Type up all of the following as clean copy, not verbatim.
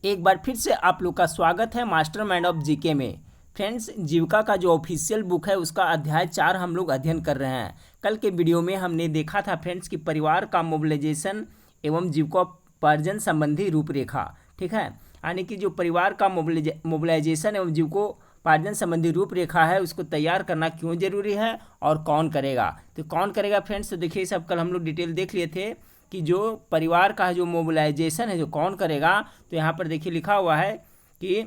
एक बार फिर से आप लोग का स्वागत है मास्टरमाइंड ऑफ जीके में। फ्रेंड्स, जीविका का जो ऑफिशियल बुक है उसका अध्याय 4 हम लोग अध्ययन कर रहे हैं। कल के वीडियो में हमने देखा था फ्रेंड्स कि परिवार का मोबिलाइजेशन एवं जीविकोपार्जन संबंधी रूपरेखा, ठीक है। यानी कि जो परिवार का मोबिलाइजेशन एवं जीविकोपार्जन संबंधी रूपरेखा है उसको तैयार करना क्यों जरूरी है और कौन करेगा। तो कौन करेगा फ्रेंड्स, तो देखिए सब कल हम लोग डिटेल देख लिए थे कि जो परिवार का जो मोबिलाइजेशन है जो कौन करेगा। तो यहाँ पर देखिए लिखा हुआ है कि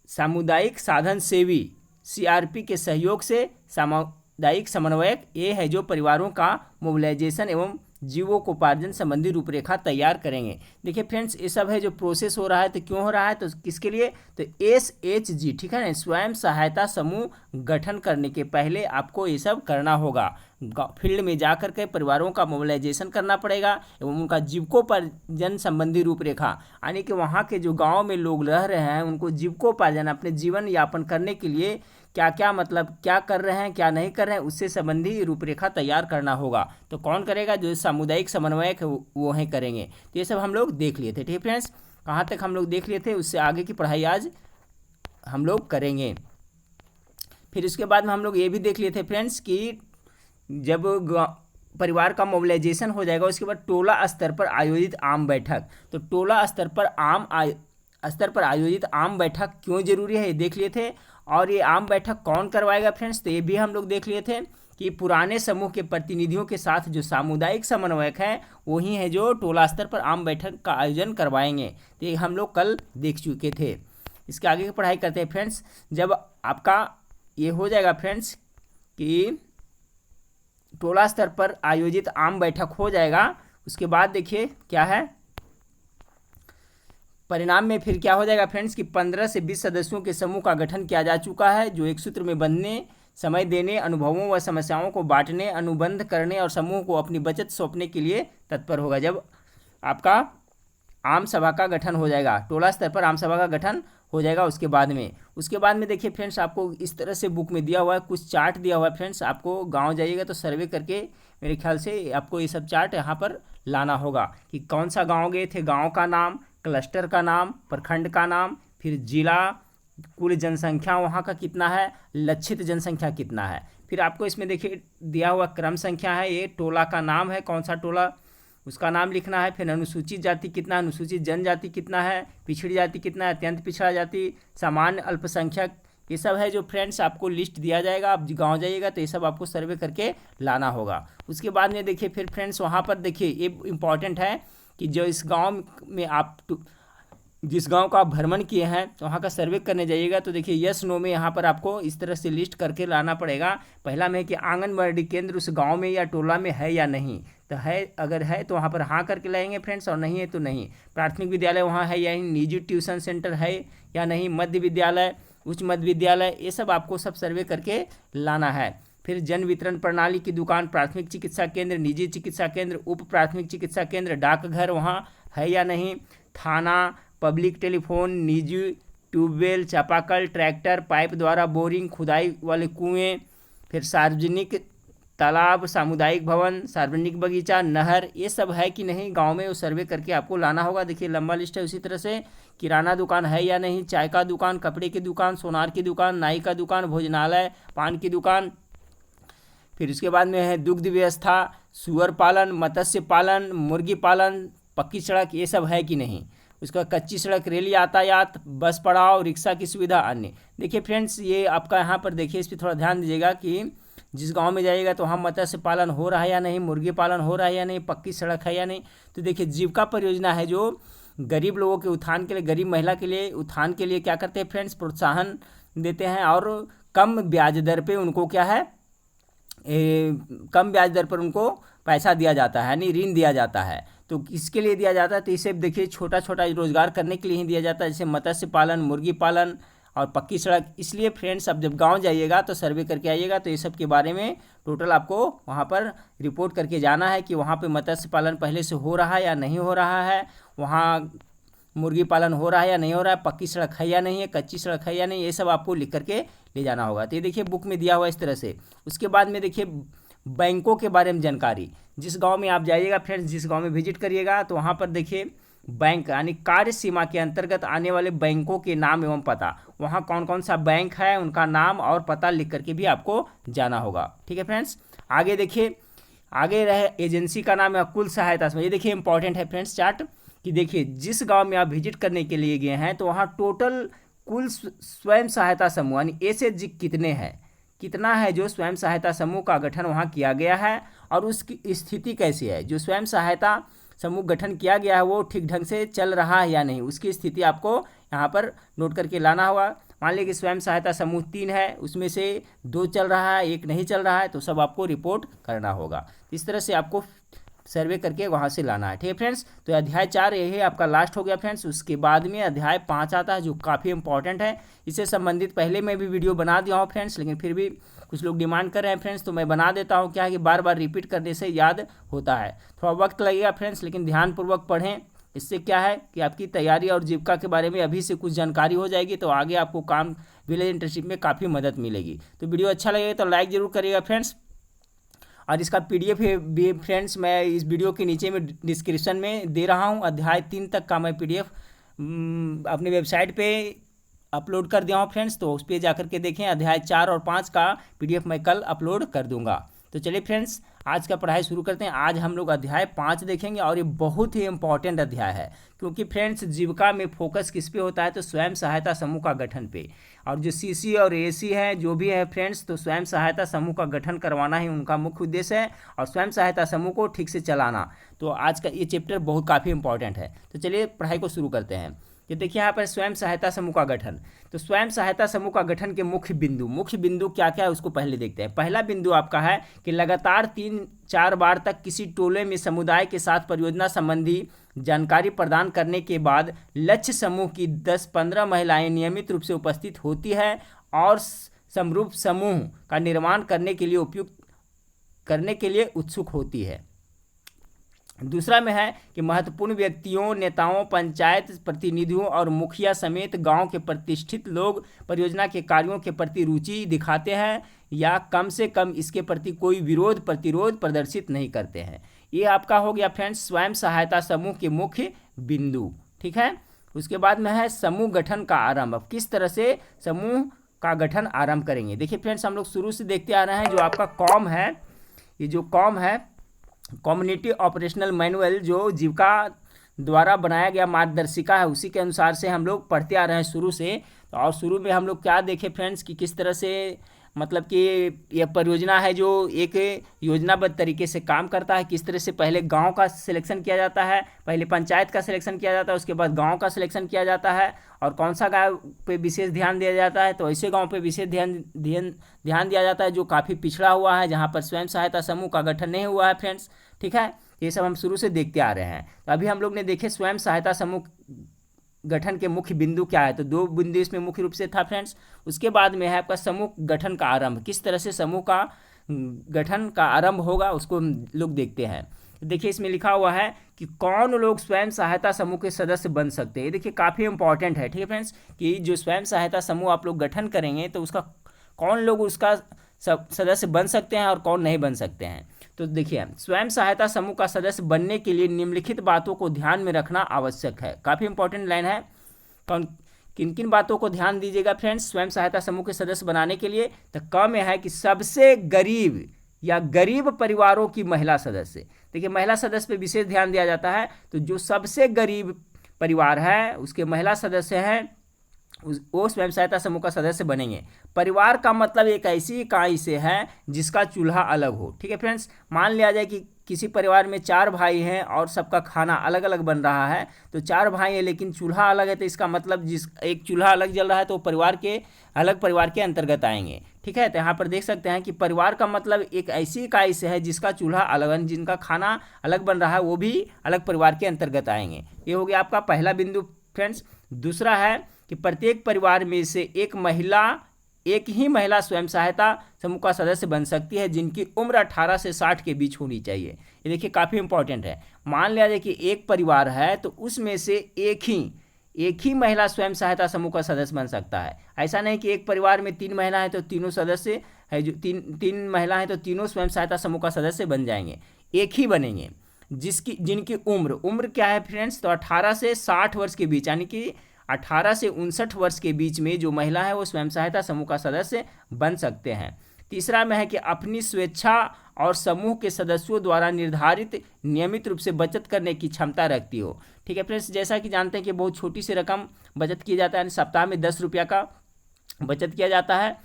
सामुदायिक साधन सेवी सीआरपी के सहयोग से सामुदायिक समन्वयक ये है जो परिवारों का मोबिलाइजेशन एवं जीवोपार्जन संबंधी रूपरेखा तैयार करेंगे। देखिए फ्रेंड्स, ये सब है जो प्रोसेस हो रहा है। तो क्यों हो रहा है, तो किसके लिए, तो SHG, ठीक है ना, स्वयं सहायता समूह गठन करने के पहले आपको ये सब करना होगा। फील्ड में जाकर के परिवारों का मोबिलाइजेशन करना पड़ेगा एवं उनका जीविकोपार्जन संबंधी रूपरेखा, यानी कि वहाँ के जो गांव में लोग रह रहे हैं उनको जीविकोपार्जन अपने जीवन यापन करने के लिए क्या क्या मतलब क्या कर रहे हैं क्या नहीं कर रहे हैं उससे संबंधी रूपरेखा तैयार करना होगा। तो कौन करेगा, जो सामुदायिक समन्वयक है वो ही करेंगे। तो ये सब हम लोग देख लिए थे, ठीक है फ्रेंड्स। कहाँ तक हम लोग देख लिए थे, उससे आगे की पढ़ाई आज हम लोग करेंगे। फिर उसके बाद में हम लोग ये भी देख लिए थे फ्रेंड्स कि जब परिवार का मोबिलाइजेशन हो जाएगा उसके बाद टोला स्तर पर आयोजित आम बैठक। तो टोला स्तर पर आयोजित आम बैठक क्यों जरूरी है ये देख लिए थे। और ये आम बैठक कौन करवाएगा फ्रेंड्स, तो ये भी हम लोग देख लिए थे कि पुराने समूह के प्रतिनिधियों के साथ जो सामुदायिक समन्वयक हैं वही है जो टोला स्तर पर आम बैठक का आयोजन करवाएंगे। तो ये हम लोग कल देख चुके थे। इसके आगे की पढ़ाई करते हैं फ्रेंड्स। जब आपका ये हो जाएगा फ्रेंड्स कि टोला स्तर पर आयोजित आम बैठक हो जाएगा, उसके बाद देखिए क्या है परिणाम में फिर क्या हो जाएगा फ्रेंड्स कि 15 से 20 सदस्यों के समूह का गठन किया जा चुका है जो एक सूत्र में बंधने, समय देने, अनुभवों व समस्याओं को बांटने, अनुबंध करने और समूह को अपनी बचत सौंपने के लिए तत्पर होगा। जब आपका आम सभा का गठन हो जाएगा, टोला स्तर पर आम सभा का गठन हो जाएगा। उसके बाद में देखिए फ्रेंड्स, आपको इस तरह से बुक में दिया हुआ है, कुछ चार्ट दिया हुआ है फ्रेंड्स। आपको गांव जाइएगा तो सर्वे करके मेरे ख्याल से आपको ये सब चार्ट यहाँ पर लाना होगा कि कौन सा गांव गए थे, गांव का नाम, क्लस्टर का नाम, प्रखंड का नाम, फिर जिला, कुल जनसंख्या वहाँ का कितना है, लक्षित जनसंख्या कितना है। फिर आपको इसमें देखिए दिया हुआ क्रम संख्या है, ये टोला का नाम है, कौन सा टोला उसका नाम लिखना है। फिर अनुसूचित जाति कितना, अनुसूचित जनजाति कितना है, पिछड़ी जाति कितना है, अत्यंत पिछड़ा जाति, सामान्य अल्पसंख्यक, ये सब है जो फ्रेंड्स आपको लिस्ट दिया जाएगा। आप गांव जाइएगा तो ये सब आपको सर्वे करके लाना होगा। उसके बाद में देखिए फिर फ्रेंड्स वहाँ पर देखिए ये इम्पॉर्टेंट है कि जो इस गांव में आप जिस गांव का आप भ्रमण किए हैं तो वहाँ का सर्वे करने जाइएगा तो देखिए यस नो में यहाँ पर आपको इस तरह से लिस्ट करके लाना पड़ेगा। पहला में कि आंगनबाड़ी केंद्र उस गांव में या टोला में है या नहीं, तो है, अगर है तो वहाँ पर हाँ करके लाएंगे फ्रेंड्स, और नहीं है तो नहीं। प्राथमिक विद्यालय वहाँ है या नहीं, निजी ट्यूशन सेंटर है या नहीं, मध्य विद्यालय, उच्च मध्य विद्यालय, ये सब आपको सब सर्वे करके लाना है। फिर जन वितरण प्रणाली की दुकान, प्राथमिक चिकित्सा केंद्र, निजी चिकित्सा केंद्र, उप प्राथमिक चिकित्सा केंद्र, डाकघर वहाँ है या नहीं, थाना, पब्लिक टेलीफोन, निजी ट्यूबवेल, चापाकल, ट्रैक्टर, पाइप द्वारा बोरिंग, खुदाई वाले कुएं, फिर सार्वजनिक तालाब, सामुदायिक भवन, सार्वजनिक बगीचा, नहर, ये सब है कि नहीं गांव में, वो सर्वे करके आपको लाना होगा। देखिए लंबा लिस्ट है। उसी तरह से किराना दुकान है या नहीं, चाय का दुकान, कपड़े की दुकान, सोनार की दुकान, नाई का दुकान, भोजनालय, पान की दुकान। फिर उसके बाद में है दुग्ध व्यवस्था, सुअर पालन, मत्स्य पालन, मुर्गी पालन, पक्की सड़क, ये सब है कि नहीं। उसका कच्ची सड़क, रेल यातायात, बस पड़ाव, रिक्शा की सुविधा, अन्य। देखिए फ्रेंड्स, ये आपका यहाँ पर देखिए इस पर थोड़ा ध्यान दीजिएगा कि जिस गांव में जाइएगा तो वहाँ मत्स्य पालन हो रहा है या नहीं, मुर्गी पालन हो रहा है या नहीं, पक्की सड़क है या नहीं। तो देखिए जीविका परियोजना है जो गरीब लोगों के उत्थान के लिए, गरीब महिला के लिए उत्थान के लिए क्या करते हैं फ्रेंड्स, प्रोत्साहन देते हैं और कम ब्याज दर पे उनको क्या है, कम ब्याज दर पर उनको पैसा दिया जाता है, यानी ऋण दिया जाता है। तो किसके लिए दिया जाता है, तो इसे देखिए छोटा छोटा रोजगार करने के लिए ही दिया जाता है, जैसे मत्स्य पालन, मुर्गी पालन और पक्की सड़क। इसलिए फ्रेंड्स अब जब गांव जाइएगा तो सर्वे करके आइएगा तो ये सब के बारे में टोटल आपको वहाँ पर रिपोर्ट करके जाना है कि वहाँ पे मत्स्य पालन पहले से हो रहा है या नहीं हो रहा है, वहाँ मुर्गी पालन हो रहा है या नहीं हो रहा है, पक्की सड़क है या नहीं है, कच्ची सड़क है या नहीं, ये सब आपको लिख करके ले जाना होगा। तो ये देखिए बुक में दिया हुआ इस तरह से। उसके बाद में देखिए बैंकों के बारे में जानकारी, जिस गांव में आप जाइएगा फ्रेंड्स, जिस गांव में विजिट करिएगा तो वहाँ पर देखिए बैंक यानी कार्य सीमा के अंतर्गत आने वाले बैंकों के नाम एवं पता, वहाँ कौन कौन सा बैंक है उनका नाम और पता लिख करके भी आपको जाना होगा। ठीक है फ्रेंड्स, आगे देखिए, आगे रहे एजेंसी का नाम है कुल सहायता समूह। ये देखिए इंपॉर्टेंट है फ्रेंड्स चार्ट, कि देखिए जिस गांव में आप विजिट करने के लिए गए हैं तो वहाँ टोटल कुल स्वयं सहायता समूह यानी ए से जी कितने हैं, कितना है जो स्वयं सहायता समूह का गठन वहाँ किया गया है और उसकी स्थिति कैसी है। जो स्वयं सहायता समूह गठन किया गया है वो ठीक ढंग से चल रहा है या नहीं, उसकी स्थिति आपको यहाँ पर नोट करके लाना होगा। मान लीजिए कि स्वयं सहायता समूह 3 है, उसमें से 2 चल रहा है, 1 नहीं चल रहा है, तो सब आपको रिपोर्ट करना होगा। इस तरह से आपको सर्वे करके वहाँ से लाना है। ठीक है फ्रेंड्स, तो अध्याय 4 यही आपका लास्ट हो गया फ्रेंड्स। उसके बाद में अध्याय 5 आता है जो काफ़ी इंपॉर्टेंट है। इससे संबंधित पहले मैं भी वीडियो बना दिया हूँ फ्रेंड्स, लेकिन फिर भी कुछ लोग डिमांड कर रहे हैं फ्रेंड्स, तो मैं बना देता हूँ। क्या है कि बार बार रिपीट करने से याद होता है, थोड़ा वक्त लगेगा फ्रेंड्स, लेकिन ध्यानपूर्वक पढ़ें। इससे क्या है कि आपकी तैयारी और जीविका के बारे में अभी से कुछ जानकारी हो जाएगी, तो आगे आपको काम विलेज इंटर्नशिप में काफ़ी मदद मिलेगी। तो वीडियो अच्छा लगेगा तो लाइक ज़रूर करिएगा फ्रेंड्स, और इसका पीडीएफ भी फ्रेंड्स मैं इस वीडियो के नीचे में डिस्क्रिप्शन में दे रहा हूँ। अध्याय 3 तक का मैं पीडीएफ अपनी वेबसाइट पे अपलोड कर दिया हूँ फ्रेंड्स, तो उस पर जाकर के देखें। अध्याय 4 और 5 का पीडीएफ मैं कल अपलोड कर दूंगा। तो चलिए फ्रेंड्स आज का पढ़ाई शुरू करते हैं। आज हम लोग अध्याय 5 देखेंगे और ये बहुत ही इंपॉर्टेंट अध्याय है, क्योंकि फ्रेंड्स जीविका में फोकस किस पे होता है, तो स्वयं सहायता समूह का गठन पे। और जो सीसी और एसी है जो भी है फ्रेंड्स, तो स्वयं सहायता समूह का गठन करवाना ही उनका मुख्य उद्देश्य है और स्वयं सहायता समूह को ठीक से चलाना। तो आज का ये चैप्टर बहुत काफ़ी इंपॉर्टेंट है। तो चलिए पढ़ाई को शुरू करते हैं। ये देखिए यहाँ पर स्वयं सहायता समूह का गठन। तो स्वयं सहायता समूह का गठन के मुख्य बिंदु क्या क्या है उसको पहले देखते हैं। पहला बिंदु आपका है कि लगातार 3-4 बार तक किसी टोले में समुदाय के साथ परियोजना संबंधी जानकारी प्रदान करने के बाद लक्ष्य समूह की 10-15 महिलाएं नियमित रूप से उपस्थित होती है और समरूप समूह का निर्माण करने के लिए उत्सुक होती है। दूसरा में है कि महत्वपूर्ण व्यक्तियों, नेताओं, पंचायत प्रतिनिधियों और मुखिया समेत गांव के प्रतिष्ठित लोग परियोजना के कार्यों के प्रति रुचि दिखाते हैं या कम से कम इसके प्रति कोई विरोध प्रतिरोध प्रदर्शित नहीं करते हैं। ये आपका हो गया फ्रेंड्स स्वयं सहायता समूह के मुख्य बिंदु। ठीक है, उसके बाद में है समूह गठन का आरंभ। अब किस तरह से समूह का गठन आरंभ करेंगे, देखिए फ्रेंड्स हम लोग शुरू से देखते आ रहे हैं। जो आपका कॉम है, ये जो कॉम है कम्युनिटी ऑपरेशनल मैनुअल, जो जीविका द्वारा बनाया गया मार्गदर्शिका है, उसी के अनुसार से हम लोग पढ़ते आ रहे हैं शुरू से। तो और शुरू में हम लोग क्या देखें फ्रेंड्स कि किस तरह से मतलब कि यह परियोजना है जो एक योजनाबद्ध तरीके से काम करता है। किस तरह से पहले गांव का सिलेक्शन किया जाता है, पहले पंचायत का सिलेक्शन किया जाता है, उसके बाद गांव का सिलेक्शन किया जाता है, और कौन सा गांव पे विशेष ध्यान दिया जाता है, तो ऐसे गांव पे विशेष ध्यान दिया जाता है जो काफ़ी पिछड़ा हुआ है, जहाँ पर स्वयं सहायता समूह का गठन नहीं हुआ है फ्रेंड्स। ठीक है, ये सब हम शुरू से देखते आ रहे हैं। तो अभी हम लोग ने देखे स्वयं सहायता समूह गठन के मुख्य बिंदु क्या है, तो 2 बिंदु इसमें मुख्य रूप से था फ्रेंड्स। उसके बाद में है आपका समूह गठन का आरंभ। किस तरह से समूह का गठन का आरंभ होगा उसको लोग देखते हैं। देखिए इसमें लिखा हुआ है कि कौन लोग स्वयं सहायता समूह के सदस्य बन सकते हैं। देखिए काफ़ी इंपॉर्टेंट है। ठीक है फ्रेंड्स, कि जो स्वयं सहायता समूह आप लोग गठन करेंगे तो उसका कौन लोग उसका सदस्य बन सकते हैं और कौन नहीं बन सकते हैं। तो देखिए स्वयं सहायता समूह का सदस्य बनने के लिए निम्नलिखित बातों को ध्यान में रखना आवश्यक है। काफ़ी इंपॉर्टेंट लाइन है। कौन किन किन बातों को ध्यान दीजिएगा फ्रेंड्स स्वयं सहायता समूह के सदस्य बनाने के लिए। तो क में है कि सबसे गरीब या गरीब परिवारों की महिला सदस्य। देखिए महिला सदस्य पे विशेष ध्यान दिया जाता है। तो जो सबसे गरीब परिवार है उसके महिला सदस्य हैं वो स्वयं सहायता समूह का सदस्य बनेंगे। परिवार का मतलब एक ऐसी इकाई से है जिसका चूल्हा अलग हो। ठीक है फ्रेंड्स, मान लिया जाए कि किसी परिवार में 4 भाई हैं और सबका खाना अलग अलग बन रहा है। तो 4 भाई हैं लेकिन चूल्हा अलग है, तो इसका मतलब जिस एक चूल्हा अलग जल रहा है तो परिवार के अंतर्गत आएंगे। ठीक है, तो यहाँ पर देख सकते हैं कि परिवार का मतलब एक ऐसी इकाई से है जिसका चूल्हा अलग है, जिनका खाना अलग बन रहा है वो भी अलग परिवार के अंतर्गत आएंगे। ये हो गया आपका पहला बिंदु फ्रेंड्स। दूसरा है कि प्रत्येक परिवार में से एक ही महिला स्वयं सहायता समूह का सदस्य बन सकती है जिनकी उम्र 18 से 60 के बीच होनी चाहिए। ये देखिए काफ़ी इंपॉर्टेंट है। मान लिया जाए कि एक परिवार है तो उसमें से एक ही महिला स्वयं सहायता समूह का सदस्य बन सकता है। ऐसा नहीं कि एक परिवार में 3 महिला है तो तीनों सदस्य है, जो तीन महिला हैं तो तीनों स्वयं सहायता समूह का सदस्य बन जाएंगे, एक ही बनेंगे। जिनकी उम्र क्या है फ्रेंड्स, तो 18 से 60 वर्ष के बीच, यानी कि 18 से 59 वर्ष के बीच में जो महिला है वो स्वयं सहायता समूह का सदस्य बन सकते हैं। तीसरा में है कि अपनी स्वेच्छा और समूह के सदस्यों द्वारा निर्धारित नियमित रूप से बचत करने की क्षमता रखती हो। ठीक है फ्रेंड्स, जैसा कि जानते हैं कि बहुत छोटी सी रकम बचत की जाता है, यानी सप्ताह में 10 रुपया का बचत किया जाता है।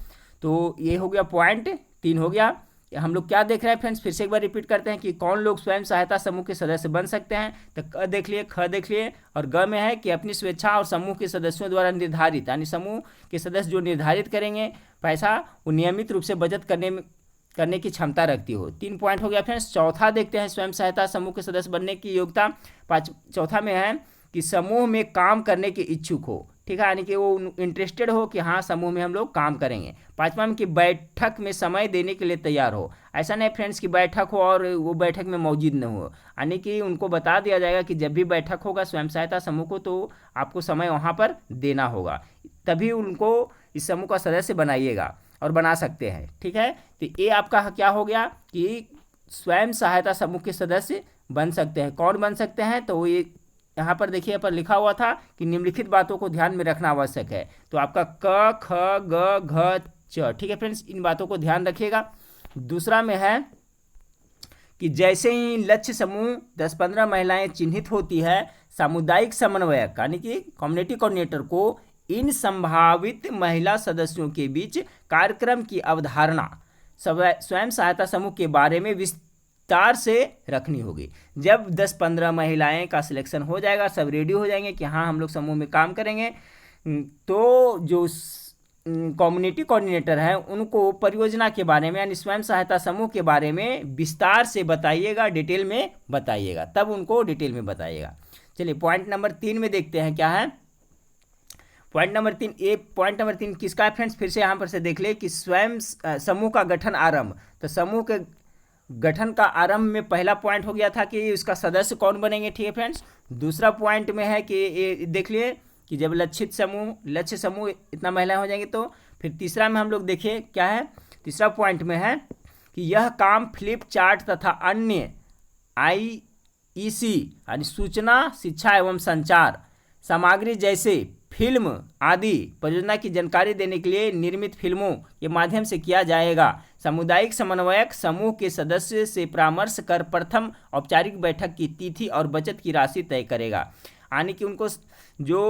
तो ये हो गया पॉइंट 3 हो गया। हम लोग क्या देख रहे हैं फ्रेंड्स, फिर से एक बार रिपीट करते हैं कि कौन लोग स्वयं सहायता समूह के सदस्य बन सकते हैं। तो क देख लिए, ख देख लिए, और ग में है कि अपनी स्वेच्छा और समूह के सदस्यों द्वारा निर्धारित, यानी समूह के सदस्य जो निर्धारित करेंगे पैसा, वो नियमित रूप से बचत करने की क्षमता रखती हो। 3 पॉइंट हो गया फ्रेंड्स। चौथा देखते हैं स्वयं सहायता समूह के सदस्य बनने की योग्यता। चौथा में है कि समूह में काम करने के इच्छुक हो। ठीक है, यानी कि वो इंटरेस्टेड हो कि हाँ समूह में हम लोग काम करेंगे। 5वां में कि बैठक में समय देने के लिए तैयार हो। ऐसा नहीं फ्रेंड्स कि बैठक हो और वो बैठक में मौजूद न हो, यानी कि उनको बता दिया जाएगा कि जब भी बैठक होगा स्वयं सहायता समूह को तो आपको समय वहाँ पर देना होगा, तभी उनको इस समूह का सदस्य बनाइएगा और बना सकते हैं। ठीक है, तो ये आपका क्या हो गया कि स्वयं सहायता समूह के सदस्य बन सकते हैं। कौन बन सकते हैं, तो ये यहाँ पर देखिए, यहाँ पर लिखा हुआ था कि निम्नलिखित बातों को ध्यान में रखना आवश्यक है। तो आपका क ख ग घ च, ठीक है फ्रेंड्स, इन बातों को ध्यान रखिएगा। दूसरा में है कि जैसे ही लक्ष्य समूह 10-15 महिलाएं चिन्हित होती है, सामुदायिक समन्वयक यानी कि कम्युनिटी कोऑर्डिनेटर को इन संभावित महिला सदस्यों के बीच कार्यक्रम की अवधारणा स्वयं सहायता समूह के बारे में विस्तार से रखनी होगी। जब 10-15 महिलाएं का सिलेक्शन हो जाएगा, सब रेडी हो जाएंगे कि हाँ हम लोग समूह में काम करेंगे, तो जो कम्युनिटी कोऑर्डिनेटर हैं उनको परियोजना के बारे में यानी स्वयं सहायता समूह के बारे में विस्तार से बताइएगा, डिटेल में बताइएगा, तब उनको डिटेल में बताइएगा। चलिए पॉइंट नंबर 3 में देखते हैं क्या है। पॉइंट नंबर 3 किसका है फ्रेंड्स, फिर से यहाँ पर से देख ले कि स्वयं समूह का गठन आरंभ। तो समूह के गठन का आरंभ में पहला पॉइंट हो गया था कि उसका सदस्य कौन बनेंगे। ठीक है फ्रेंड्स, दूसरा पॉइंट में है कि ये देख लिए कि जब लक्ष्य समूह इतना महिलाएं हो जाएंगी, तो फिर तीसरा में हम लोग देखिए क्या है। तीसरा पॉइंट में है कि यह काम फ्लिप चार्ट तथा अन्य IEC यानी सूचना शिक्षा एवं संचार सामग्री जैसे फिल्म आदि परियोजना की जानकारी देने के लिए निर्मित फिल्मों के माध्यम से किया जाएगा। सामुदायिक समन्वयक समूह के सदस्य से परामर्श कर प्रथम औपचारिक बैठक की तिथि और बचत की राशि तय करेगा। यानी कि उनको जो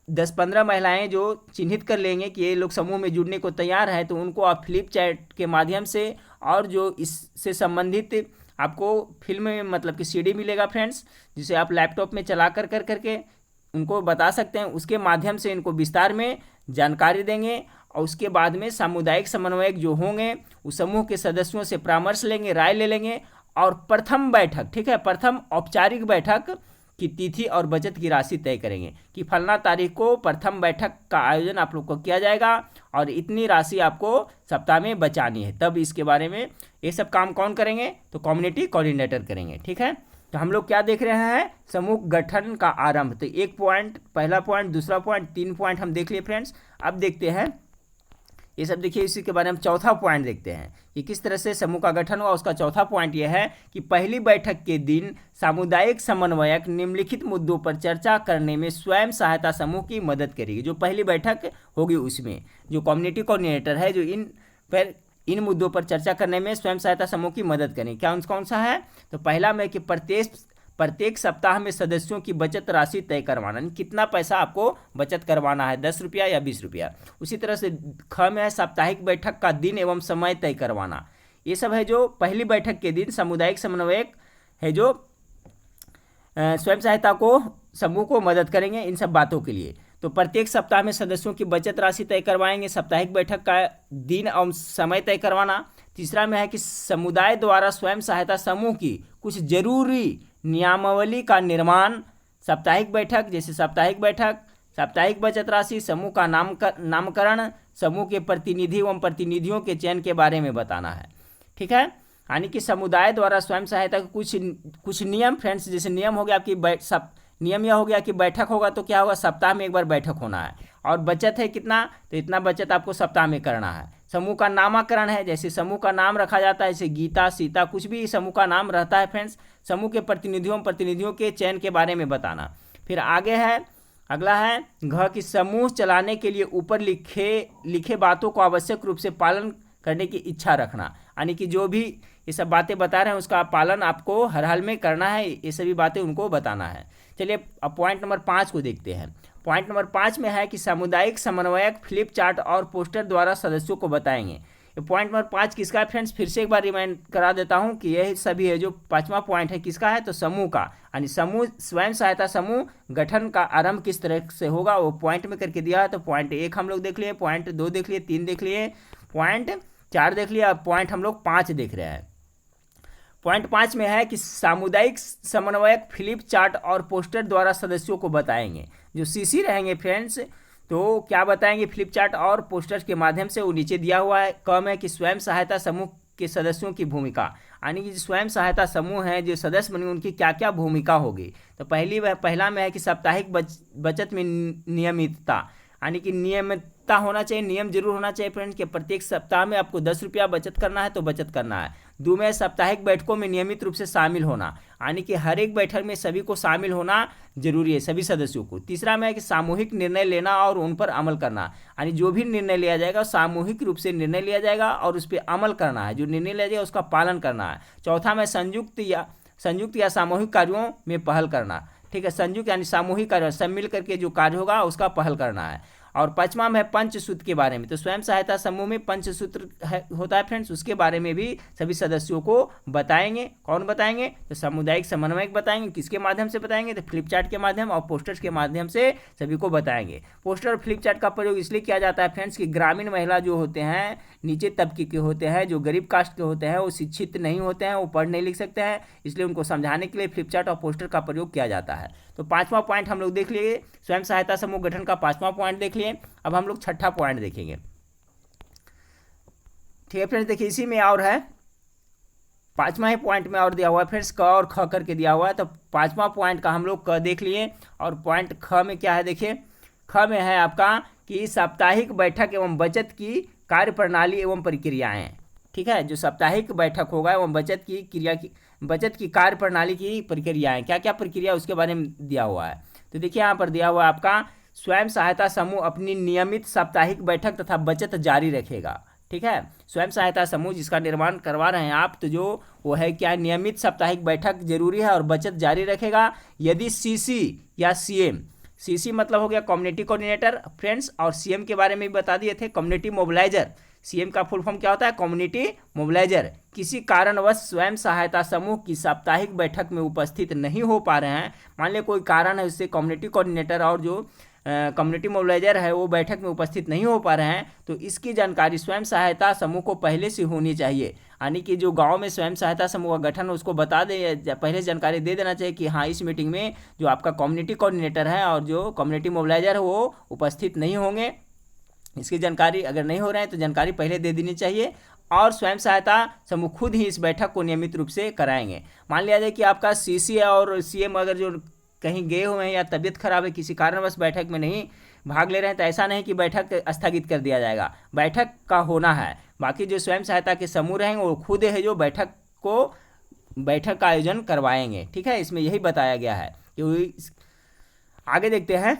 10-15 महिलाएं जो चिन्हित कर लेंगे कि ये लोग समूह में जुड़ने को तैयार है, तो उनको आप फ्लिप चैट के माध्यम से और जो इससे संबंधित आपको फिल्म में मतलब कि CD मिलेगा फ्रेंड्स, जिसे आप लैपटॉप में चला करके उनको बता सकते हैं। उसके माध्यम से इनको विस्तार में जानकारी देंगे और उसके बाद में सामुदायिक समन्वयक जो होंगे उस समूह के सदस्यों से परामर्श लेंगे, राय ले लेंगे और प्रथम बैठक, ठीक है, प्रथम औपचारिक बैठक की तिथि और बचत की राशि तय करेंगे कि फलना तारीख को प्रथम बैठक का आयोजन आप लोग को किया जाएगा और इतनी राशि आपको सप्ताह में बचानी है। तब इसके बारे में ये सब काम कौन करेंगे, तो कम्युनिटी कोऑर्डिनेटर करेंगे। ठीक है, तो हम लोग क्या देख रहे हैं, समूह गठन का आरंभ। तो एक पॉइंट, पहला पॉइंट, दूसरा पॉइंट, 3 पॉइंट हम देख लिए फ्रेंड्स। अब देखते हैं ये सब, देखिए इसी के बारे में चौथा पॉइंट देखते हैं कि किस तरह से समूह का गठन हुआ। उसका चौथा पॉइंट यह है कि पहली बैठक के दिन सामुदायिक समन्वयक निम्नलिखित मुद्दों पर चर्चा करने में स्वयं सहायता समूह की मदद करेगी। जो पहली बैठक होगी उसमें जो कम्युनिटी कोऑर्डिनेटर है जो इन मुद्दों पर चर्चा करने में स्वयं सहायता समूह की मदद करें। क्या कौन सा है, तो पहला में कि प्रत्येक सप्ताह में सदस्यों की बचत राशि तय करवाना, कितना पैसा आपको बचत करवाना है, 10 रुपया या 20 रुपया। उसी तरह से ख में है साप्ताहिक बैठक का दिन एवं समय तय करवाना। ये सब है जो पहली बैठग के दिन सामुदायिक समन्वयक है जो स्वयं सहायता को समूह को मदद करेंगे इन सब बातों के लिए। तो प्रत्येक सप्ताह में सदस्यों की बचत राशि तय करवाएंगे, साप्ताहिक बैठक का दिन और समय तय करवाना। तीसरा में है कि समुदाय द्वारा स्वयं सहायता समूह की कुछ जरूरी नियमावली का निर्माण, साप्ताहिक बैठक जैसे साप्ताहिक बैठक, साप्ताहिक बचत राशि, समूह का नामकरण, समूह के प्रतिनिधि एवं प्रतिनिधियों के चयन के बारे में बताना है। ठीक है, यानी कि समुदाय द्वारा स्वयं सहायता के कुछ नियम फ्रेंड्स, जैसे नियम हो गया आपकी नियम यह हो गया कि बैठक होगा तो क्या होगा, सप्ताह में एक बार बैठक होना है। और बचत है कितना, तो इतना बचत आपको सप्ताह में करना है। समूह का नामकरण है, जैसे समूह का नाम रखा जाता है, जैसे गीता, सीता, कुछ भी समूह का नाम रहता है फ्रेंड्स। समूह के प्रतिनिधियों के चयन के बारे में बताना। फिर आगे है, अगला है घ कि समूह चलाने के लिए ऊपर लिखे बातों को आवश्यक रूप से पालन करने की इच्छा रखना, यानी कि जो भी ये सब बातें बता रहे हैं उसका पालन आपको हर हाल में करना है, ये सभी बातें उनको बताना है। चलिए अब पॉइंट नंबर 5 को देखते हैं। पॉइंट नंबर 5 में है कि सामुदायिक समन्वयक फ्लिप चार्ट और पोस्टर द्वारा सदस्यों को बताएंगे। ये पॉइंट नंबर 5 किसका है फ्रेंड्स? फिर से एक बार रिमाइंड करा देता हूँ कि यह सभी है, जो 5वां पॉइंट है किसका है? तो समूह का, यानी समूह स्वयं सहायता समूह गठन का आरंभ किस तरह से होगा वो पॉइंट में करके दिया है। तो पॉइंट 1 हम लोग देख लिए, पॉइंट 2 देख लिए, 3 देख लिए, पॉइंट 4 देख लिया, अब पॉइंट हम लोग 5 देख रहे हैं। पॉइंट 5 में है कि सामुदायिक समन्वयक फ्लिप चार्ट और पोस्टर द्वारा सदस्यों को बताएंगे। जो सीसी रहेंगे फ्रेंड्स, तो क्या बताएंगे? फ्लिप चार्ट और पोस्टर्स के माध्यम से। वो नीचे दिया हुआ है, कम है कि स्वयं सहायता समूह के सदस्यों की भूमिका, यानी कि स्वयं सहायता समूह है जो सदस्य बने उनकी क्या क्या भूमिका होगी। तो पहला में है कि साप्ताहिक बचत में नियमितता, यानी कि नियमितता होना चाहिए, नियम जरूर होना चाहिए फ्रेंड्स कि प्रत्येक सप्ताह में आपको 10 रुपया बचत करना है तो बचत करना है। 2 में साप्ताहिक बैठकों में नियमित रूप से शामिल होना, यानी कि हर एक बैठक में सभी को शामिल होना जरूरी है, सभी सदस्यों को। तीसरा में है कि सामूहिक निर्णय लेना और उन पर अमल करना, यानी जो भी निर्णय लिया जाएगा सामूहिक रूप से निर्णय लिया जाएगा और उस पर अमल करना है, जो निर्णय लिया जाएगा उसका पालन करना है। चौथा में संयुक्त या सामूहिक कार्यों में पहल करना, ठीक है, संयुक्त यानी सामूहिक कार्य, सब मिल करके जो कार्य होगा उसका पहल करना है। और 5वां में पंचसूत्र के बारे में, तो स्वयं सहायता समूह में पंचसूत्र होता है फ्रेंड्स, उसके बारे में भी सभी सदस्यों को बताएंगे। कौन बताएंगे? तो सामुदायिक समन्वयक बताएंगे। किसके माध्यम से बताएंगे? तो फ्लिप चार्ट के माध्यम और पोस्टर्स के माध्यम से सभी को बताएंगे। पोस्टर और फ्लिप चार्ट का प्रयोग इसलिए किया जाता है फ्रेंड्स कि ग्रामीण महिला जो होते हैं, नीचे तबके के होते हैं, जो गरीब कास्ट के होते हैं, वो शिक्षित नहीं होते हैं, वो पढ़ नहीं लिख सकते हैं, इसलिए उनको समझाने के लिए फ्लिप चार्ट और पोस्टर का प्रयोग किया जाता है। तो 5वां पॉइंट हम लोग देख लिए, स्वयं सहायता समूह गठन का 5वां पॉइंट देख लिए। अब हम लोग 6ठा पॉइंट देखेंगे। ठीक है फ्रेंड्स, देखिए इसी में और है, 5वां ही पॉइंट में और दिया हुआ है फ्रेंड्स, क और ख करके दिया हुआ है। तो 5वां पॉइंट का हम लोग क देख लिए, और पॉइंट ख में क्या है? देखिए ख में है आपका कि साप्ताहिक बैठक एवं बचत की कार्य प्रणाली एवं प्रक्रियाएं। ठीक है, जो साप्ताहिक बैठक होगा एवं बचत की कार्य प्रणाली की प्रक्रियाएं, क्या क्या प्रक्रिया उसके बारे में दिया हुआ है। तो देखिए यहाँ पर दिया हुआ है आपका, स्वयं सहायता समूह अपनी नियमित साप्ताहिक बैठक तथा बचत जारी रखेगा। ठीक है, स्वयं सहायता समूह जिसका निर्माण करवा रहे हैं आप, तो जो वो है क्या? नियमित साप्ताहिक बैठक जरूरी है और बचत जारी रखेगा यदि सीसी या सीएम, सीसी मतलब हो गया कम्युनिटी कोऑर्डिनेटर फ्रेंड्स, और सीएम के बारे में भी बता दिए थे, कम्युनिटी मोबिलाइजर। सीएम का फुल फॉर्म क्या होता है? Community mobiliser. किसी कारणवश स्वयं सहायता समूह की साप्ताहिक बैठक में उपस्थित नहीं हो पा रहे हैं, मान लिया कोई कारण है उससे कम्युनिटी कोऑर्डिनेटर और जो कम्युनिटी मोबिलाइजर है वो बैठक में उपस्थित नहीं हो पा रहे हैं, तो इसकी जानकारी स्वयं सहायता समूह को पहले से होनी चाहिए। यानी कि जो गांव में स्वयं सहायता समूह का गठन उसको बता दे, पहले जानकारी दे देना चाहिए कि हाँ इस मीटिंग में जो आपका कम्युनिटी कोऑर्डिनेटर है और जो कम्युनिटी मोबिलाइजर है वो उपस्थित नहीं होंगे। इसकी जानकारी अगर नहीं हो रहे हैं तो जानकारी पहले दे देनी चाहिए, और स्वयं सहायता समूह खुद ही इस बैठक को नियमित रूप से कराएंगे। मान लिया जाए कि आपका सीसी और सीएम अगर जो कहीं गए हुए हैं या तबीयत खराब है, किसी कारणवश बैठक में नहीं भाग ले रहे हैं, तो ऐसा नहीं कि बैठक स्थगित कर दिया जाएगा, बैठक का होना है। बाकी जो स्वयं सहायता के समूह रहेंगे वो खुद है जो बैठक का आयोजन करवाएंगे। ठीक है, इसमें यही बताया गया है। आगे देखते हैं,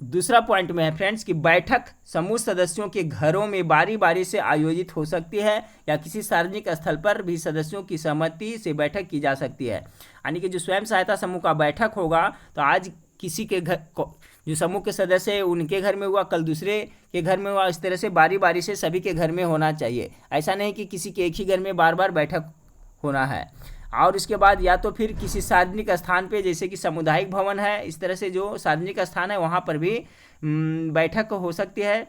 दूसरा पॉइंट में है फ्रेंड्स कि बैठक समूह सदस्यों के घरों में बारी बारी से आयोजित हो सकती है या किसी सार्वजनिक स्थल पर भी सदस्यों की सहमति से बैठक की जा सकती है। यानी कि जो स्वयं सहायता समूह का बैठक होगा तो आज किसी के घर जो समूह के सदस्य है उनके घर में हुआ, कल दूसरे के घर में हुआ, इस तरह से बारी बारी से सभी के घर में होना चाहिए। ऐसा नहीं कि किसी के एक ही घर में बार बार बैठक होना है। और इसके बाद या तो फिर किसी सार्वजनिक स्थान पे, जैसे कि सामुदायिक भवन है, इस तरह से जो सार्वजनिक स्थान है वहाँ पर भी बैठक हो सकती है,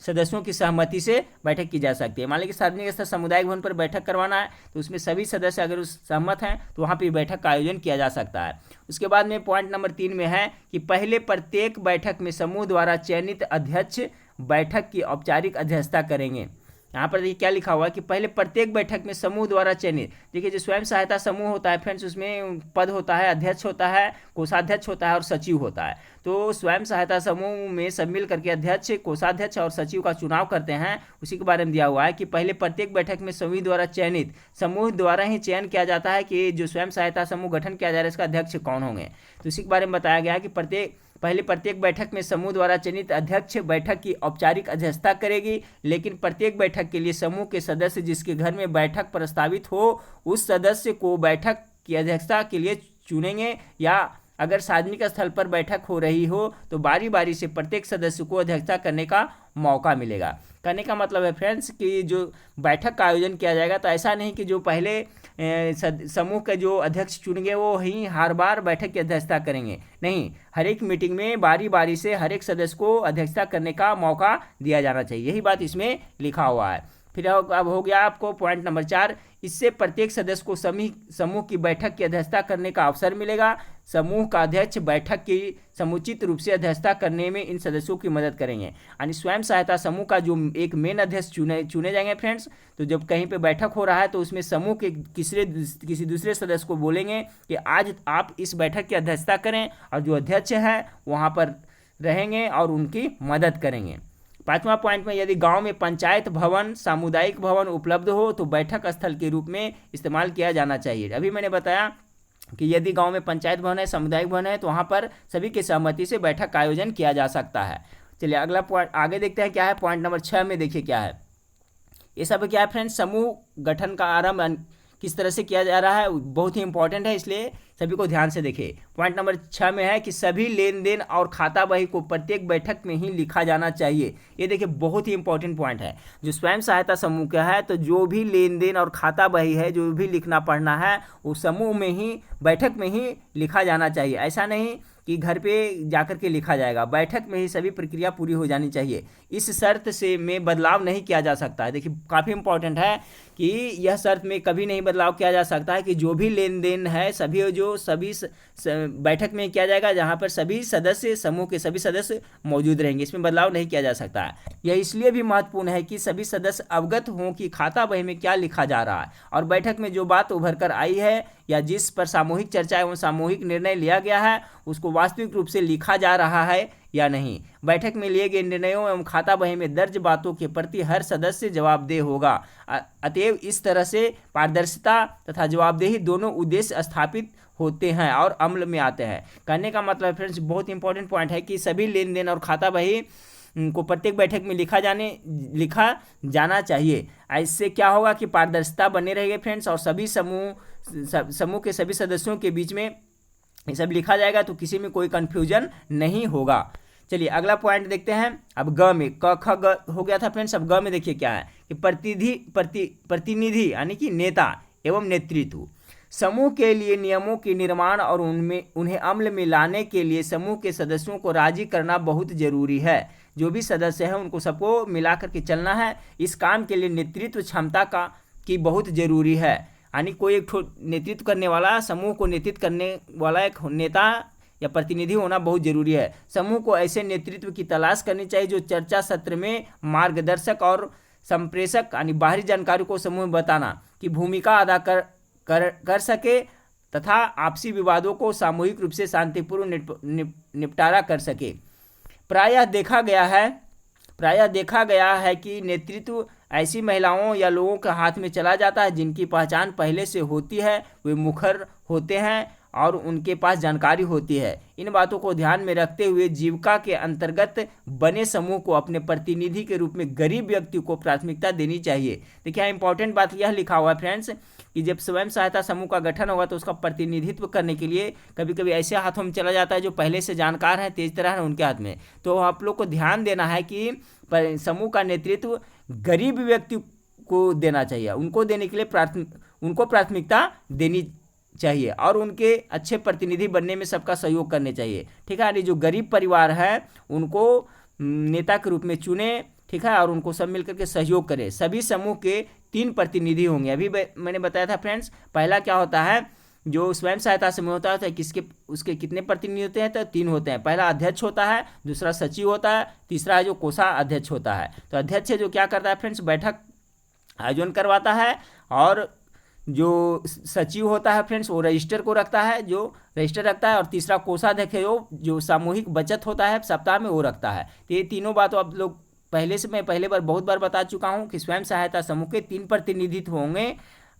सदस्यों की सहमति से बैठक की जा सकती है। मान लीजिए कि सार्वजनिक स्थल सामुदायिक भवन पर बैठक करवाना है तो उसमें सभी सदस्य अगर उस सहमत हैं तो वहाँ पर बैठक का आयोजन किया जा सकता है। उसके बाद में पॉइंट नंबर 3 में है कि पहले प्रत्येक बैठक में समूह द्वारा चयनित अध्यक्ष बैठक की औपचारिक अध्यक्षता करेंगे। यहाँ पर देखिए क्या लिखा हुआ है कि पहले प्रत्येक बैठक में समूह द्वारा चयनित, देखिए जो स्वयं सहायता समूह होता है फ्रेंड्स, उसमें पद होता है, अध्यक्ष होता है, कोषाध्यक्ष होता है और सचिव होता है। तो स्वयं सहायता समूह में सब मिल करके अध्यक्ष, कोषाध्यक्ष और सचिव का चुनाव करते हैं। उसी के बारे में दिया हुआ है कि पहले प्रत्येक बैठक में समूह द्वारा चयनित, समूह द्वारा ही चयन किया जाता है कि जो स्वयं सहायता समूह गठन किया जा रहा है इसका अध्यक्ष कौन होंगे। तो इसी के बारे में बताया गया है कि पहले प्रत्येक बैठक में समूह द्वारा चयनित अध्यक्ष बैठक की औपचारिक अध्यक्षता करेगी, लेकिन प्रत्येक बैठक के लिए समूह के सदस्य जिसके घर में बैठक प्रस्तावित हो उस सदस्य को बैठक की अध्यक्षता के लिए चुनेंगे, या अगर सार्वजनिक स्थल पर बैठक हो रही हो तो बारी बारी से प्रत्येक सदस्य को अध्यक्षता करने का मौका मिलेगा। कहने का मतलब है फ्रेंड्स कि जो बैठक का आयोजन किया जाएगा तो ऐसा नहीं कि जो पहले समूह के जो अध्यक्ष चुनेंगे वो ही हर बार बैठक की अध्यक्षता करेंगे, नहीं, हर एक मीटिंग में बारी बारी से हर एक सदस्य को अध्यक्षता करने का मौका दिया जाना चाहिए, यही बात इसमें लिखा हुआ है। फिर अब हो गया आपको पॉइंट नंबर 4, इससे प्रत्येक सदस्य को समूह की बैठक की अध्यक्षता करने का अवसर मिलेगा। समूह का अध्यक्ष बैठक की समुचित रूप से अध्यक्षता करने में इन सदस्यों की मदद करेंगे। यानी स्वयं सहायता समूह का जो एक मेन अध्यक्ष चुने जाएंगे फ्रेंड्स, तो जब कहीं पे बैठक हो रहा है तो उसमें समूह के किसी दूसरे सदस्य को बोलेंगे कि आज आप इस बैठक की अध्यक्षता करें, और जो अध्यक्ष हैं वहाँ पर रहेंगे और उनकी मदद करेंगे। 5वां पॉइंट में, यदि गांव में पंचायत भवन, सामुदायिक भवन उपलब्ध हो तो बैठक स्थल के रूप में इस्तेमाल किया जाना चाहिए। अभी मैंने बताया कि यदि गांव में पंचायत भवन है, सामुदायिक भवन है, तो वहां पर सभी की सहमति से बैठक का आयोजन किया जा सकता है। चलिए अगला पॉइंट आगे देखते हैं क्या है। पॉइंट नंबर 6 में देखिए क्या है। ये सब क्या है फ्रेंड्स, समूह गठन का आरंभ किस तरह से किया जा रहा है, बहुत ही इंपॉर्टेंट है, इसलिए सभी को ध्यान से देखिए। पॉइंट नंबर 6 में है कि सभी लेन देन और खाता बही को प्रत्येक बैठक में ही लिखा जाना चाहिए। ये देखिए बहुत ही इंपॉर्टेंट पॉइंट है। जो स्वयं सहायता समूह का है तो जो भी लेन देन और खाता बही है, जो भी लिखना पढ़ना है, वो समूह में ही बैठक में ही लिखा जाना चाहिए। ऐसा नहीं कि घर पे जाकर के लिखा जाएगा, बैठक में ही सभी प्रक्रिया पूरी हो जानी चाहिए। इस शर्त से में बदलाव नहीं किया जा सकता है। देखिए काफ़ी इंपॉर्टेंट है कि यह शर्त में कभी नहीं बदलाव किया जा सकता है कि जो भी लेन देन है सभी बैठक में किया जाएगा, जहां पर सभी सदस्य, समूह के सभी सदस्य मौजूद रहेंगे, इसमें बदलाव नहीं किया जा सकता है। यह इसलिए भी महत्वपूर्ण है कि सभी सदस्य अवगत हों कि खाता बही में क्या लिखा जा रहा है और बैठक में जो बात उभर कर आई है या जिस पर सामूहिक चर्चा एवं सामूहिक निर्णय लिया गया है उसको वास्तविक रूप से लिखा जा रहा है या नहीं। बैठक में लिए गए निर्णयों एवं खाता बही में दर्ज बातों के प्रति हर सदस्य जवाबदेह होगा। अतएव इस तरह से पारदर्शिता तथा जवाबदेही दोनों उद्देश्य स्थापित होते हैं और अमल में आते हैं। कहने का मतलब फ्रेंड्स बहुत इंपॉर्टेंट पॉइंट है कि सभी लेन देन और खाता बही को प्रत्येक बैठक में लिखा जाना चाहिए। इससे क्या होगा कि पारदर्शिता बने रहेगी फ्रेंड्स, और सभी समूह के सभी सदस्यों के बीच में ये सब लिखा जाएगा तो किसी में कोई कन्फ्यूजन नहीं होगा। चलिए अगला पॉइंट देखते हैं। अब ग में क ख ग हो गया था फ्रेंड्स, अब ग में देखिए क्या है कि प्रतिनिधि यानी कि नेता एवं नेतृत्व। समूह के लिए नियमों के निर्माण और उन्हें अमल में लाने के लिए समूह के सदस्यों को राजी करना बहुत जरूरी है। जो भी सदस्य हैं उनको सबको मिला करके चलना है। इस काम के लिए नेतृत्व क्षमता की बहुत जरूरी है। यानी कोई एक नेतृत्व करने वाला, समूह को नेतृत्व करने वाला एक नेता या प्रतिनिधि होना बहुत जरूरी है। समूह को ऐसे नेतृत्व की तलाश करनी चाहिए जो चर्चा सत्र में मार्गदर्शक और संप्रेषक यानी बाहरी जानकारी को समूह में बताना की भूमिका अदा कर सके तथा आपसी विवादों को सामूहिक रूप से शांतिपूर्ण निपटारा कर सके। प्रायः देखा गया है कि नेतृत्व ऐसी महिलाओं या लोगों के हाथ में चला जाता है जिनकी पहचान पहले से होती है, वे मुखर होते हैं और उनके पास जानकारी होती है। इन बातों को ध्यान में रखते हुए जीविका के अंतर्गत बने समूह को अपने प्रतिनिधि के रूप में गरीब व्यक्ति को प्राथमिकता देनी चाहिए। देखिए इंपॉर्टेंट बात यह लिखा हुआ है फ्रेंड्स कि जब स्वयं सहायता समूह का गठन होगा तो उसका प्रतिनिधित्व करने के लिए कभी कभी ऐसे हाथों में चला जाता है जो पहले से जानकार हैं, तेज तरह है उनके हाथ में। तो आप लोग को ध्यान देना है कि समूह का नेतृत्व गरीब व्यक्ति को देना चाहिए, उनको देने के लिए उनको प्राथमिकता देनी चाहिए और उनके अच्छे प्रतिनिधि बनने में सबका सहयोग करने चाहिए। ठीक है, जो गरीब परिवार है उनको नेता के रूप में चुने, ठीक है, और उनको सब मिलकर के सहयोग करें। सभी समूह के 3 प्रतिनिधि होंगे। अभी मैंने बताया था फ्रेंड्स, पहला क्या होता है, जो स्वयं सहायता समूह होता है उसके कितने प्रतिनिधि होते हैं, तो 3 होते हैं। पहला अध्यक्ष होता है, दूसरा सचिव होता है, तीसरा है जो कोषाध्यक्ष होता है। तो अध्यक्ष जो क्या करता है फ्रेंड्स, बैठक आयोजन करवाता है। और जो सचिव होता है फ्रेंड्स वो रजिस्टर को रखता है, जो रजिस्टर रखता है। और तीसरा कोषाध्यक्ष है जो सामूहिक बचत होता है सप्ताह में वो रखता है। तो ये तीनों बातों आप लोग मैं पहले बार बहुत बार बता चुका हूँ कि स्वयं सहायता समूह के 3 प्रतिनिधित्व होंगे।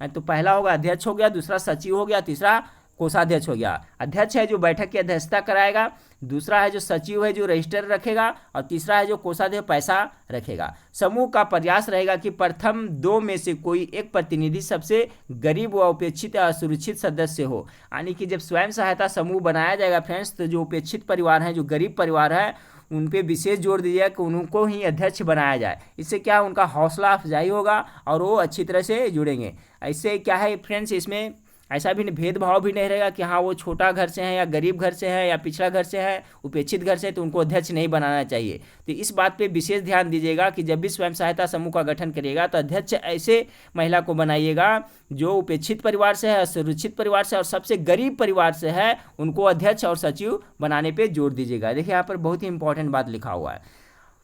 तो पहला होगा अध्यक्ष हो गया, दूसरा सचिव हो गया, तीसरा कोषाध्यक्ष हो गया। अध्यक्ष है जो बैठक की अध्यक्षता कराएगा, दूसरा है जो सचिव है जो रजिस्टर रखेगा, और तीसरा है जो कोषाध्यक्ष पैसा रखेगा। समूह का प्रयास रहेगा कि प्रथम 2 में से कोई एक प्रतिनिधि सबसे गरीब व उपेक्षित या असुरक्षित सदस्य हो। यानी कि जब स्वयं सहायता समूह बनाया जाएगा फ्रेंड्स, तो जो उपेक्षित परिवार हैं, जो गरीब परिवार है, उन पे विशेष जोर दीजिएगा कि उनको ही अध्यक्ष बनाया जाए। इससे क्या उनका हौसला अफजाई होगा और वो अच्छी तरह से जुड़ेंगे। ऐसे क्या है फ्रेंड्स, इसमें ऐसा भी भेदभाव भी नहीं रहेगा कि हाँ वो छोटा घर से हैं या गरीब घर से हैं या पिछड़ा घर से है, उपेक्षित घर से है, तो उनको अध्यक्ष नहीं बनाना चाहिए। तो इस बात पे विशेष ध्यान दीजिएगा कि जब भी स्वयं सहायता समूह का गठन करिएगा तो अध्यक्ष ऐसे महिला को बनाइएगा जो उपेक्षित परिवार से है, असुरक्षित परिवार से और सबसे गरीब परिवार से है, उनको अध्यक्ष और सचिव बनाने पर जोर दीजिएगा। देखिए यहाँ पर बहुत ही इंपॉर्टेंट बात लिखा हुआ है।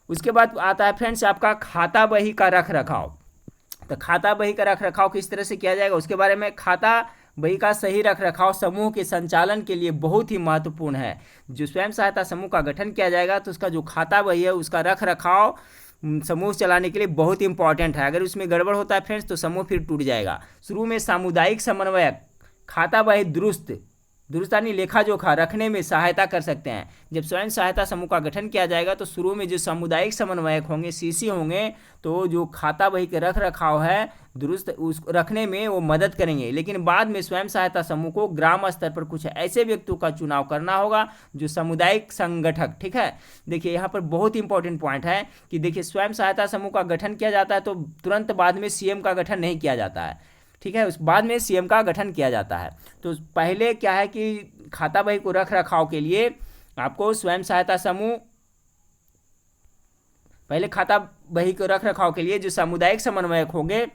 उसके बाद आता है फ्रेंड्स आपका खाता बही का रख रखाव। तो खाता बही का रख रखाव किस तरह से किया जाएगा उसके बारे में। खाता बही का सही रख रखाव समूह के संचालन के लिए बहुत ही महत्वपूर्ण है। जो स्वयं सहायता समूह का गठन किया जाएगा तो उसका जो खाता बही है उसका रख रखाव समूह चलाने के लिए बहुत ही इंपॉर्टेंट है। अगर उसमें गड़बड़ होता है फ्रेंड्स तो समूह फिर टूट जाएगा। शुरू में सामुदायिक समन्वयक खाता बही दुरुस्त यानी लेखा जोखा रखने में सहायता कर सकते हैं। जब स्वयं सहायता समूह का गठन किया जाएगा तो शुरू में जो सामुदायिक समन्वयक होंगे, सीसी होंगे, तो जो खाता बही के रख रखाव है दुरुस्त उस रखने में वो मदद करेंगे। लेकिन बाद में स्वयं सहायता समूह को ग्राम स्तर पर कुछ ऐसे व्यक्तियों का चुनाव करना होगा जो सामुदायिक संगठक, ठीक है। देखिए यहाँ पर बहुत इंपॉर्टेंट पॉइंट है कि देखिए स्वयं सहायता समूह का गठन किया जाता है तो तुरंत बाद में सीएम का गठन नहीं किया जाता है, ठीक है। उस बाद में सीएम का गठन किया जाता है। तो पहले क्या है कि खाता बही को रख रखाव के लिए आपको स्वयं सहायता समूह पहले खाता बही को रख रखाव के लिए जो सामुदायिक समन्वयक होंगे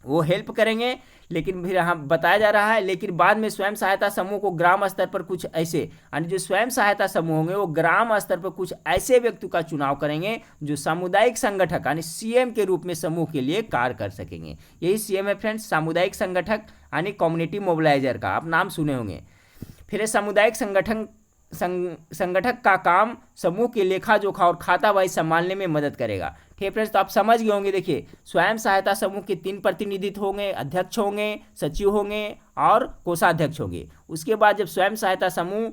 वो हेल्प करेंगे। लेकिन फिर यहाँ बताया जा रहा है लेकिन बाद में स्वयं सहायता समूह को ग्राम स्तर पर कुछ ऐसे यानी जो स्वयं सहायता समूह होंगे वो ग्राम स्तर पर कुछ ऐसे व्यक्तियों का चुनाव करेंगे जो सामुदायिक संगठक यानी सीएम के रूप में समूह के लिए कार्य कर सकेंगे। यही सीएम है फ्रेंड्स, सामुदायिक संगठक यानी कम्युनिटी मोबिलाइजर का आप नाम सुने होंगे। फिर सामुदायिक संगठक का काम समूह के लेखा जोखा और खाता बही संभालने में मदद करेगा। ठीक है फ्रेंड्स, तो आप समझ गए होंगे। देखिए स्वयं सहायता समूह के 3 प्रतिनिधित्व होंगे, अध्यक्ष होंगे, सचिव होंगे और कोषाध्यक्ष होंगे। उसके बाद जब स्वयं सहायता समूह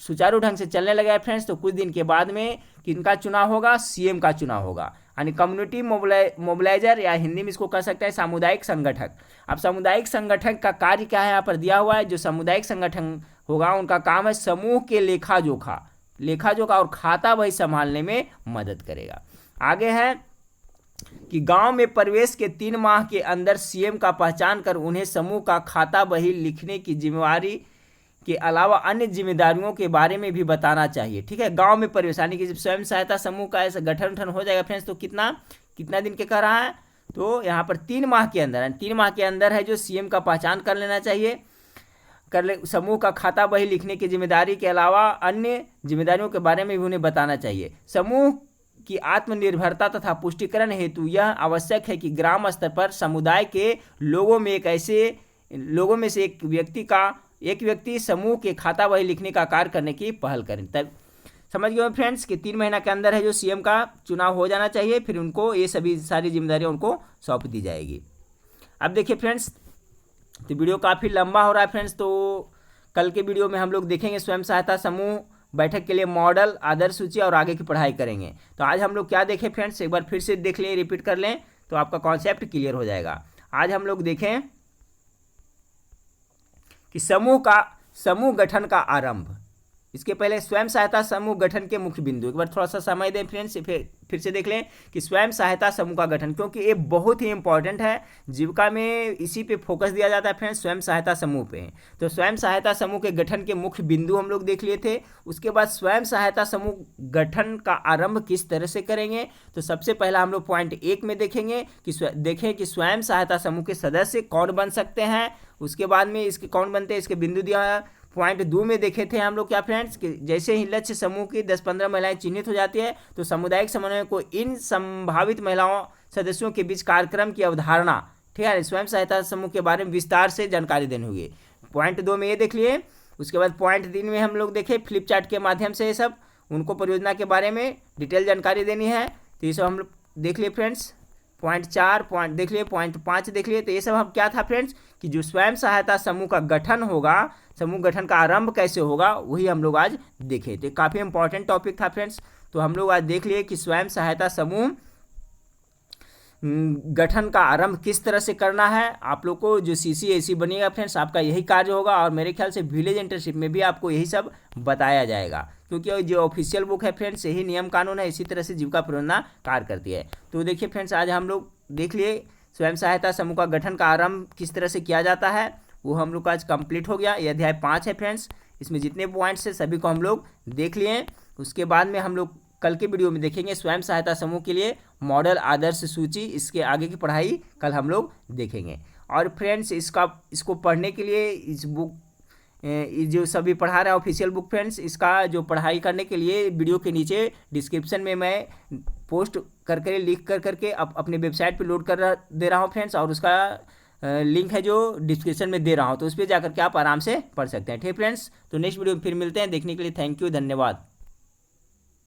सुचारू ढंग से चलने लगा है फ्रेंड्स तो कुछ दिन के बाद में किनका चुनाव होगा, सीएम का चुनाव होगा। यानी कम्युनिटी मोबिलाइजर या हिंदी में इसको कह सकते हैं सामुदायिक संगठक। अब सामुदायिक संगठन का कार्य क्या है यहाँ पर दिया हुआ है। जो सामुदायिक संगठन होगा उनका काम है समूह के लेखा जोखा और खाता बही संभालने में मदद करेगा। आगे है कि गांव में प्रवेश के 3 माह के अंदर सीएम का पहचान कर उन्हें समूह का खाता बही लिखने की जिम्मेवारी के अलावा अन्य जिम्मेदारियों के बारे में भी बताना चाहिए। ठीक है, गांव में प्रवेश यानी कि जब स्वयं सहायता समूह का ऐसा गठन हो जाएगा फ्रेंड्स तो कितना दिन के कह रहा है, तो यहाँ पर 3 माह के अंदर 3 माह के अंदर है जो सीएम का पहचान कर लेना चाहिए, समूह का खाता बही लिखने की जिम्मेदारी के अलावा अन्य जिम्मेदारियों के बारे में भी उन्हें बताना चाहिए। समूह की आत्मनिर्भरता तथा पुष्टिकरण हेतु यह आवश्यक है कि ग्राम स्तर पर समुदाय के लोगों में से एक व्यक्ति समूह के खाता बही लिखने का कार्य करने की पहल करें। तब समझ गए फ्रेंड्स कि 3 महीना के अंदर है जो सीएम का चुनाव हो जाना चाहिए, फिर उनको ये सारी जिम्मेदारियां उनको सौंप दी जाएगी। अब देखिए फ्रेंड्स, तो वीडियो काफ़ी लंबा हो रहा है फ्रेंड्स, तो कल के वीडियो में हम लोग देखेंगे स्वयं सहायता समूह बैठक के लिए मॉडल, आदर्श सूची और आगे की पढ़ाई करेंगे। तो आज हम लोग क्या देखें फ्रेंड्स, एक बार फिर से देख लें, रिपीट कर लें तो आपका कॉन्सेप्ट क्लियर हो जाएगा। आज हम लोग देखें कि समूह गठन का आरंभ। इसके पहले स्वयं सहायता समूह गठन के मुख्य बिंदु एक बार थोड़ा सा समय दें फ्रेंड्स, फिर से देख लें कि स्वयं सहायता समूह का गठन, क्योंकि ये बहुत ही इंपॉर्टेंट है। जीविका में इसी पे फोकस दिया जाता है फ्रेंड्स, स्वयं सहायता समूह पे। तो स्वयं सहायता समूह के गठन के मुख्य बिंदु हम लोग देख लिए थे। उसके बाद स्वयं सहायता समूह गठन का आरंभ किस तरह से करेंगे, तो सबसे पहला हम लोग पॉइंट 1 में देखेंगे कि स्वयं सहायता समूह के सदस्य कौन बन सकते हैं। उसके बाद में इसके कौन बनते हैं इसके बिंदु दिया है। पॉइंट 2 में देखे थे हम लोग क्या फ्रेंड्स कि जैसे ही लक्ष्य समूह की 10-15 महिलाएं चिन्हित हो जाती है तो सामुदायिक समन्वय को इन संभावित महिलाओं सदस्यों के बीच कार्यक्रम की अवधारणा, ठीक है, स्वयं सहायता समूह के बारे में विस्तार से जानकारी देनी होगी। पॉइंट 2 में ये देख लिए। उसके बाद पॉइंट 3 में हम लोग देखें फ्लिप चार्ट के माध्यम से ये सब उनको परियोजना के बारे में डिटेल जानकारी देनी है, तो ये सब हम लोग देख लिए फ्रेंड्स। पॉइंट 4 पॉइंट देख लिए, पॉइंट 5 देख लिए। तो ये सब हम क्या था फ्रेंड्स कि जो स्वयं सहायता समूह का गठन होगा, समूह गठन का आरंभ कैसे होगा, वही हम लोग आज देखे। तो काफ़ी इंपॉर्टेंट टॉपिक था फ्रेंड्स। तो हम लोग आज देख लिए कि स्वयं सहायता समूह गठन का आरंभ किस तरह से करना है। आप लोग को जो CCAC बनेगा फ्रेंड्स, आपका यही कार्य होगा, और मेरे ख्याल से विलेज इंटर्नशिप में भी आपको यही सब बताया जाएगा, क्योंकि जो ऑफिशियल बुक है फ्रेंड्स यही नियम कानून है, इसी तरह से जीविका परियोजना कार्य करती है। तो देखिए फ्रेंड्स, आज हम लोग देख लिए स्वयं सहायता समूह का गठन का आरंभ किस तरह से किया जाता है, वो हम लोग का आज कंप्लीट हो गया। ये अध्याय 5 है फ्रेंड्स, इसमें जितने पॉइंट्स है सभी को हम लोग देख लिए। उसके बाद में हम लोग कल के वीडियो में देखेंगे स्वयं सहायता समूह के लिए मॉडल आदर्श सूची, इसके आगे की पढ़ाई कल हम लोग देखेंगे। और फ्रेंड्स इसको पढ़ने के लिए इस बुक जो सभी पढ़ा रहा है ऑफिशियल बुक फ्रेंड्स, इसका जो पढ़ाई करने के लिए वीडियो के नीचे डिस्क्रिप्शन में मैं पोस्ट करके लिख करके अपने वेबसाइट पे लोड कर दे रहा हूँ फ्रेंड्स, और उसका लिंक है जो डिस्क्रिप्शन में दे रहा हूँ, तो उस पर जाकर के आप आराम से पढ़ सकते हैं। ठीक फ्रेंड्स, तो नेक्स्ट वीडियो में फिर मिलते हैं। देखने के लिए थैंक यू, धन्यवाद।